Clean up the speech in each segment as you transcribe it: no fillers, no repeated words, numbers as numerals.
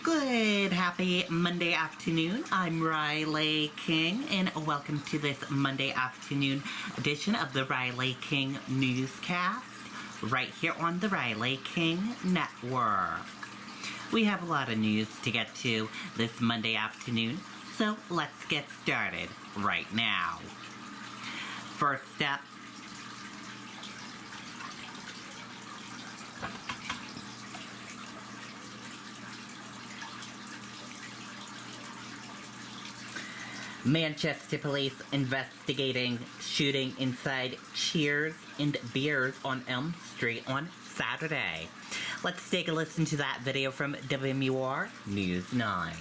Good, happy Monday afternoon. I'm Riley King, and welcome to this Monday afternoon edition of the Riley King Newscast, right here on the Riley King Network. We have a lot of news to get to this Monday afternoon, so let's get started right now. First up, Manchester police investigating shooting inside Cheers and Beers on Elm Street on Saturday. Let's take a listen to that video from WMUR News 9.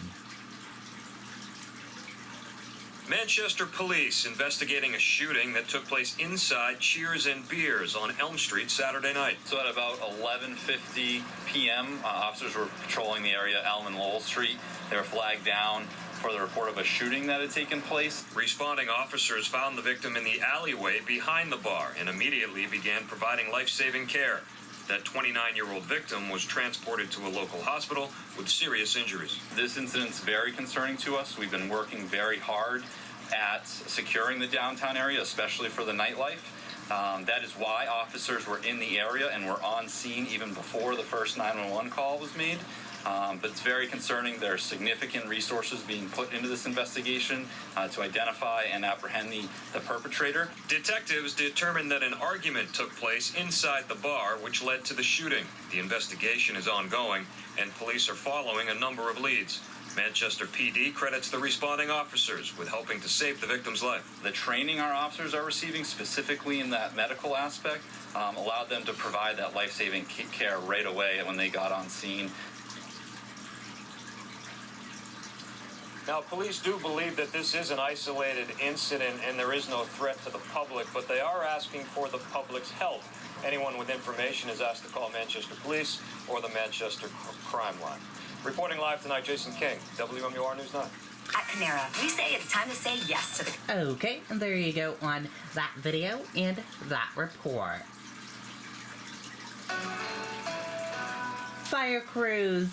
Manchester police investigating a shooting that took place inside Cheers and Beers on Elm Street Saturday night. So at about 11:50 p.m., officers were patrolling the area, Elm and Lowell Street. They were flagged down for the report of a shooting that had taken place. Responding officers found the victim in the alleyway behind the bar and immediately began providing life-saving care. That 29-year-old victim was transported to a local hospital with serious injuries. This incident's very concerning to us. We've been working very hard at securing the downtown area, especially for the nightlife. That is why officers were in the area and were on scene even before the first 911 call was made. But it's very concerning. There are significant resources being put into this investigation to identify and apprehend the perpetrator. Detectives determined that an argument took place inside the bar, which led to the shooting. The investigation is ongoing, and police are following a number of leads. Manchester PD credits the responding officers with helping to save the victim's life. The training our officers are receiving, specifically in that medical aspect, allowed them to provide that life-saving care right away when they got on scene. Now, police do believe that this is an isolated incident and there is no threat to the public, but they are asking for the public's help. Anyone with information is asked to call Manchester Police or the Manchester Crime Line. Reporting live tonight, Jason King, WMUR News 9. At Panera, we say it's time to say yes to the... Okay, and there you go on that video and that report. Fire crews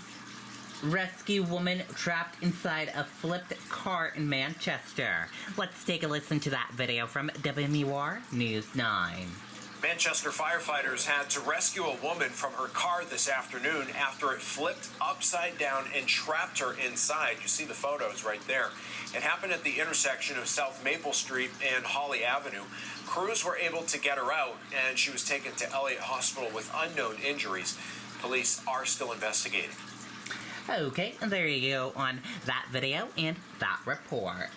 rescue woman trapped inside a flipped car in Manchester. Let's take a listen to that video from WMUR News 9. Manchester firefighters had to rescue a woman from her car this afternoon after it flipped upside down and trapped her inside. You see the photos right there. It happened at the intersection of South Maple Street and Holly Avenue. Crews were able to get her out, and she was taken to Elliott Hospital with unknown injuries. Police are still investigating. Okay, and there you go on that video and that report.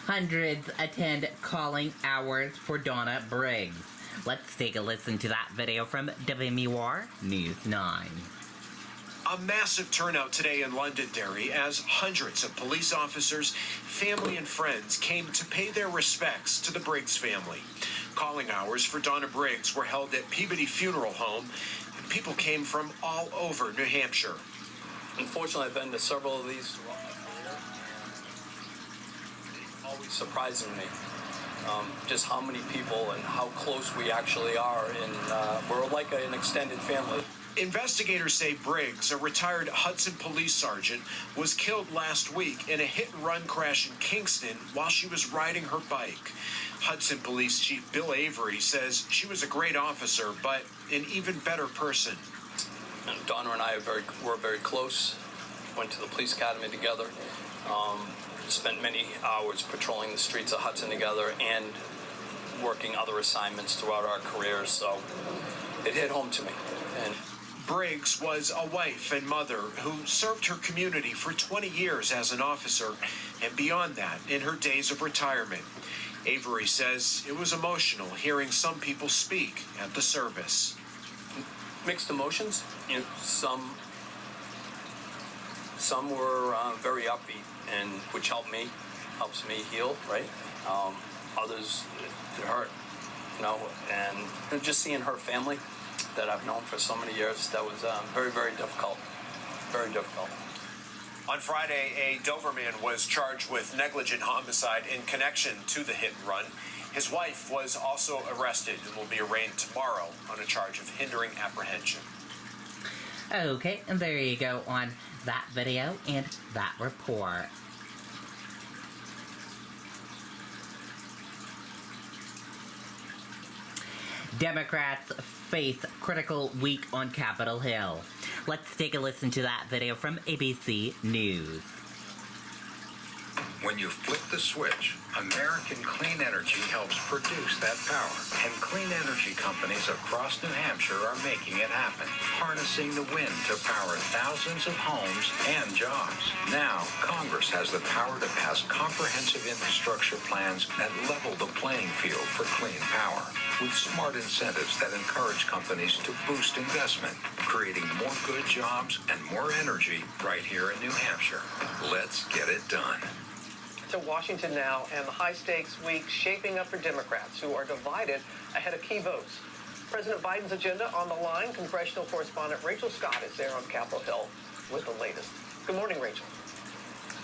Hundreds attend calling hours for Donna Briggs. Let's take a listen to that video from WMUR News 9. A massive turnout today in Londonderry as hundreds of police officers, family and friends came to pay their respects to the Briggs family. Calling hours for Donna Briggs were held at Peabody Funeral Home, and people came from all over New Hampshire. Unfortunately, I've been to several of these throughout my career, and it's always surprising me just how many people and how close we actually are, and we're like an extended family. Investigators say Briggs, a retired Hudson police sergeant, was killed last week in a hit-and-run crash in Kingston while she was riding her bike. Hudson Police Chief Bill Avery says she was a great officer, but an even better person. And Donna and I were very close, went to the police academy together, spent many hours patrolling the streets of Hudson together and working other assignments throughout our careers, so it hit home to me. And Briggs was a wife and mother who served her community for 20 years as an officer, and beyond that, in her days of retirement. Avery says it was emotional hearing some people speak at the service. Mixed emotions. You know, some were very upbeat, and which helps me heal, right? Others, it hurt, you know, and just seeing her family that I've known for so many years, that was very, very difficult. Very difficult. On Friday, a Dover man was charged with negligent homicide in connection to the hit and run. His wife was also arrested and will be arraigned tomorrow on a charge of hindering apprehension. Okay, and there you go on that video and that report. Democrats face critical week on Capitol Hill. Let's take a listen to that video from ABC News. When you flip the switch, American Clean Energy helps produce that power. And clean energy companies across New Hampshire are making it happen, harnessing the wind to power thousands of homes and jobs. Now, Congress has the power to pass comprehensive infrastructure plans that level the playing field for clean power, with smart incentives that encourage companies to boost investment, creating more good jobs and more energy right here in New Hampshire. Let's get it done. To Washington now, and the high-stakes week shaping up for Democrats who are divided ahead of key votes. President Biden's agenda on the line. Congressional correspondent Rachel Scott is there on Capitol Hill with the latest. Good morning, Rachel.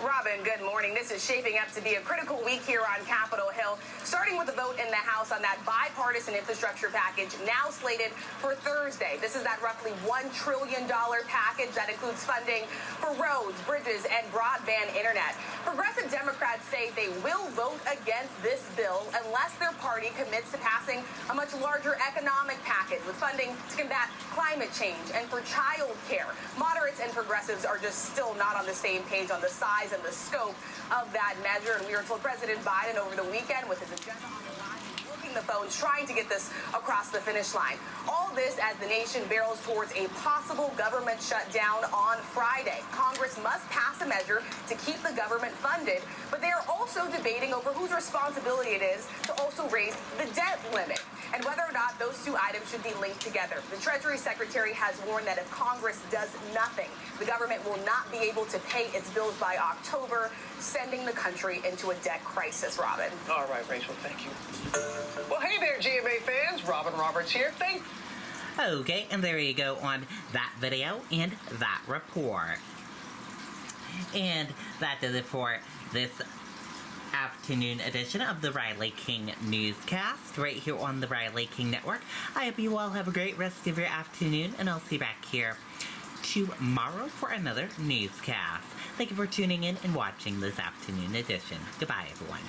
Robin, good morning. This is shaping up to be a critical week here on Capitol Hill, starting with the vote in the House on that bipartisan infrastructure package now slated for Thursday. This is that roughly $1 trillion package that includes funding for roads, bridges, and broadband internet. Progressive Democrats say they will vote against this bill unless their party commits to passing a much larger economic package with funding to combat climate change and for child care. Moderates and progressives are just still not on the same page on the size and the scope of that measure. And we were told President Biden over the weekend with his agenda on the line, working the phones, trying to get this across the finish line. All this as the nation barrels towards a possible government shutdown on Friday. Congress must pass a measure to keep the government funded, but they are also debating over whose responsibility it is to also raise the debt limit and whether or not those two items should be linked together. The Treasury Secretary has warned that if Congress does nothing, the government will not be able to pay its bills by October, sending the country into a debt crisis, Robin. All right, Rachel, thank you. Well, hey there, GMA fans. Robin Roberts here. Okay, and there you go on that video and that report. And that does it for this afternoon edition of the Riley King Newscast right here on the Riley King Network. I hope you all have a great rest of your afternoon, and I'll see you back here tomorrow for another newscast. Thank you for tuning in and watching this afternoon edition. Goodbye, everyone.